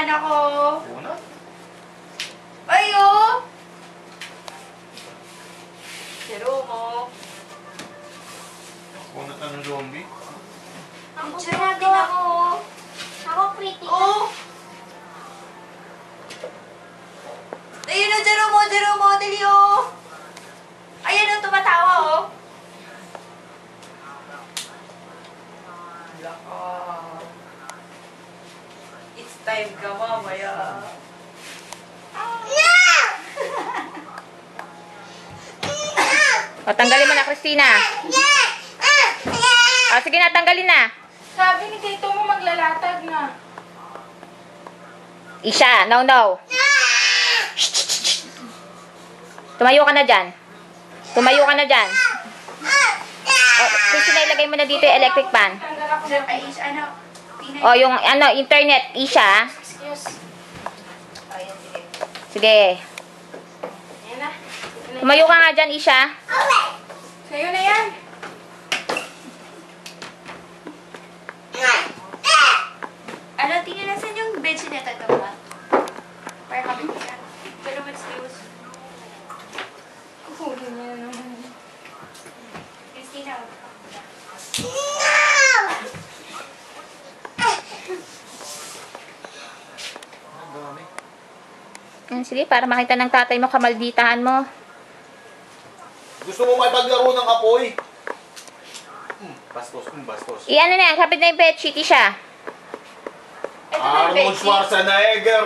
anak ko. Una? Ayo! Jeromo. Una ka ng zombie? Ang sarap din ako. Ako critical. Oh! Ayun na, Jeromo, Jeromo, dali oh! Ayan o, tumatawa oh! Laka. It's time ka, mamaya. O, tanggalin mo na, Christina. O, sige na, tanggalin na. Sabi ni Tito mo maglalatag na. Isha, no, no. Tumayo ka na dyan. Tumayo ka na dyan. O, Christina, ilagay mo na dito yung electric fan. Tanggal ako ng pais, ano? Pinay. O, yung internet, Isha. Excuse. Ayan, sige. Sige. Ayan na. Tumayo ka nga dyan, Isha. Sa'yo na yan. Ano, tingnan na saan yung bedsheet na ito ba? Para kami siya. Pero what's news? Kuhuli niya naman. Christina. Ang dami. Sige, para makita ng tatay mo, kamalditahan mo. Gusto mo makipaglaro ng apoy? Bastos, bastos. Iyan na, kapit na yung bedsheet, Isha. Ito ba yung Arnold bedsheet? Schwarzenegger!